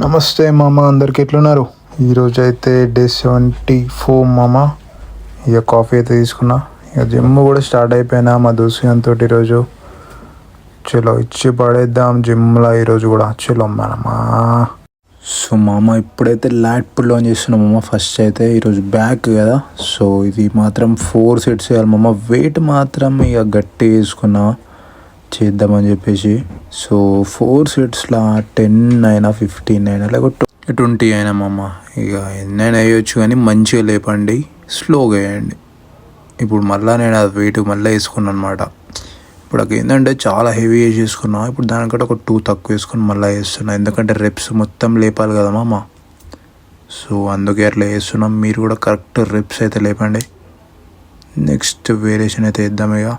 నమస్తే మామ, అందరికి ఎట్లున్నారు? ఈరోజు అయితే డే 74 మామ. ఇక కాఫీ అయితే తీసుకున్నా, ఇక జిమ్ కూడా స్టార్ట్ అయిపోయినా మా దోస్తు ఈరోజు. చలో ఇచ్చి పడేద్దాం జిమ్లో ఈరోజు కూడా. చలో మామా. సో మామ ఇప్పుడైతే లాట్ పుల్ ఆన్ చేస్తున్నాం మామ. ఫస్ట్ అయితే ఈరోజు బ్యాక్ కదా, సో ఇది మాత్రం 4 సెట్స్ చేయాలి మామ. వెయిట్ మాత్రం ఇక గట్టి వేసుకున్నా చేద్దామని చెప్పేసి. సో 4 సెట్స్లో 10 అయినా 15 అయినా లేకపోతే 20 అయినా మామ, ఇక ఎన్నైనా వేయచ్చు కానీ మంచిగా లేపండి, స్లోగా వేయండి. ఇప్పుడు మళ్ళీ నేను అది వెయిట్ మళ్ళీ వేసుకున్నాను అనమాట. ఇప్పుడు అది ఏంటంటే చాలా హెవీ వేసేసుకున్నా. ఇప్పుడు దానికంటే ఒక 2 తక్కువ వేసుకుని మళ్ళీ వేస్తున్నా, ఎందుకంటే రెప్స్ మొత్తం లేపాలి కదా మామ. సో అందుకే అట్లా వేస్తున్నాం. మీరు కూడా కరెక్ట్ రెప్స్ అయితే లేపండి. నెక్స్ట్ వేరియేషన్ అయితే వేద్దాం ఇక.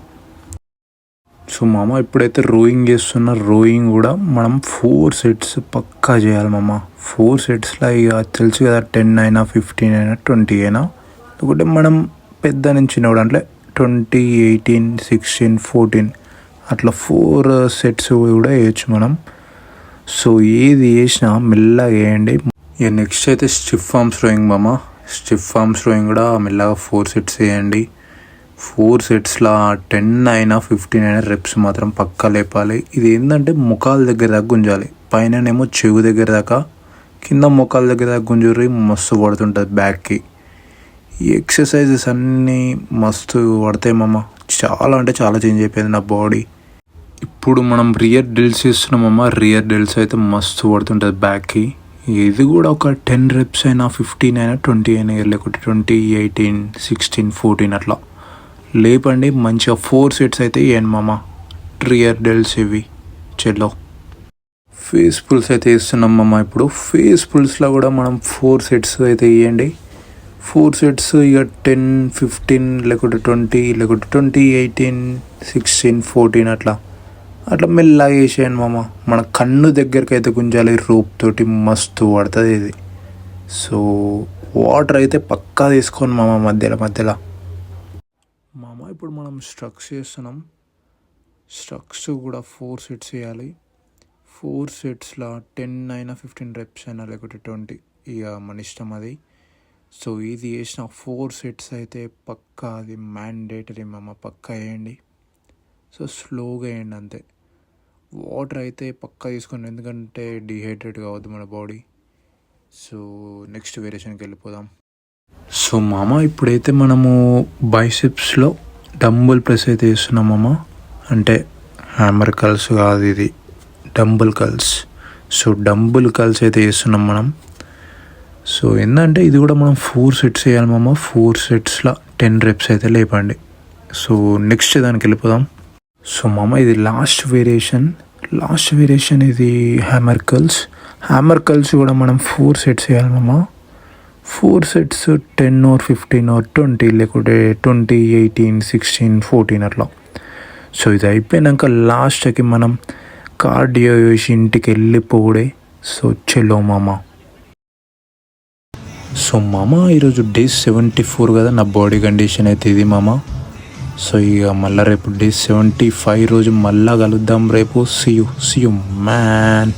సో మామ ఇప్పుడైతే రోయింగ్ చేస్తున్నా. రోయింగ్ కూడా మనం 4 సెట్స్ పక్కా చేయాలి మామ. 4 సెట్స్లో ఇక తెలుసు కదా, 10 అయినా 15 అయినా 20 అయినా, లేకుంటే మనం పెద్ద నుంచి చిన్నవాడు అంటే 20, 18, 16, 14 అట్లా 4 సెట్స్ కూడా వేయచ్చు మనం. సో ఏది వేసినా మెల్లగా వేయండి. ఇక నెక్స్ట్ అయితే స్టిఫ్ ఆర్మ్స్ రోయింగ్ మామ. స్టిఫ్ ఆర్మ్స్ రోయింగ్ కూడా మెల్లగా 4 సెట్స్ వేయండి. 4 సెట్స్లో 10 అయినా 15 అయినా రెప్స్ మాత్రం పక్కా లేపాలి. ఇది ఏంటంటే ముఖాల దగ్గర దాకా గుంజాలి. పైననేమో చెవు దగ్గర దాకా, కింద ముఖాల దగ్గర దాకా గుంజుర్రి మస్తు పడుతుంటుంది బ్యాక్కి. ఈ ఎక్సర్సైజెస్ అన్నీ మస్తు పడతాయి మామ. చాలా అంటే చాలా చేంజ్ అయిపోయింది నా బాడీ. ఇప్పుడు మనం రియర్ డ్రిల్స్ చేస్తున్నామమ్మ. రియర్ డ్రిల్స్ అయితే మస్తు పడుతుంటుంది బ్యాక్కి. ఇది కూడా ఒక 10 రెప్స్ అయినా 15 అయినా 20 అయినా, లేకపోతే 20, 18, 16, 14 అట్లా లేపండి. మంచిగా 4 సెట్స్ అయితే వేయండి మామ. రియర్ డెల్స్ ఇవి. చెల్లో ఫేస్ పుల్స్ అయితే వేస్తున్నాం మామ. ఇప్పుడు ఫేస్ పుల్స్లో కూడా మనం 4 సెట్స్ అయితే వేయండి. 4 సెట్స్ ఇక 10, 15 లేకుంటే 20, లేకుంటే 20, 18, 16, 14 అట్లా మెల్లగా వేసేయండి మామ. మన కన్ను దగ్గరికి అయితే గుంజాలి రోప్ తోటి, మస్తు పడుతుంది ఇది. సో వాటర్ అయితే పక్కా తీసుకోండి మామ మధ్యలో మామ. ఇప్పుడు మనం స్ట్రక్స్ చేస్తున్నాం. స్ట్రక్స్ కూడా 4 సెట్స్ వేయాలి. 4 సెట్స్లో 10 అయినా 15 రెప్స్ అయినా లేకపోతే 20, ఇక మన ఇష్టం అది. సో ఇది వేసిన 4 సెట్స్ అయితే పక్కా, అది మ్యాండేటరీ మామ, పక్కా వేయండి. సో స్లోగా వేయండి అంతే. వాటర్ అయితే పక్కా తీసుకోండి, ఎందుకంటే డిహైడ్రేట్ కావద్దు మన బాడీ. సో నెక్స్ట్ వేరియేషన్కి వెళ్ళిపోదాం. సో మామ ఇప్పుడైతే మనము బైసెప్స్లో డంబుల్ ప్రెస్ అయితే వేస్తున్నాం మామ. అంటే హ్యామర్ కల్స్ కాదు, ఇది dumbbell calls. So dumbbell calls అయితే వేస్తున్నాం మనం. సో ఏంటంటే ఇది కూడా మనం 4 సెట్స్ వేయాలి మామ. 4 సెట్స్లో 10 రెప్స్ అయితే లేపండి. సో నెక్స్ట్ దానికి వెళ్ళిపోదాం. సో మామ ఇది లాస్ట్ వేరియేషన్ ఇది హ్యామర్ కల్స్. హ్యామర్ కల్స్ కూడా మనం 4 సెట్స్ వేయాలి మామ. 4 సెట్స్ 10 or 15 or 20, లేకుంటే 20, 18, 16, 14 అట్లా. సో ఇది అయిపోయినాక లాస్ట్కి మనం కార్డియో వేసి ఇంటికి వెళ్ళిపోడే. సో చెలో మామ. సో మామ ఈరోజు డే 74 కదా, నా బాడీ కండిషన్ అయితే ఇది మామ. సో ఇక మళ్ళీ రేపు డే 75 రోజు మళ్ళా కలుద్దాం రేపు. See you man.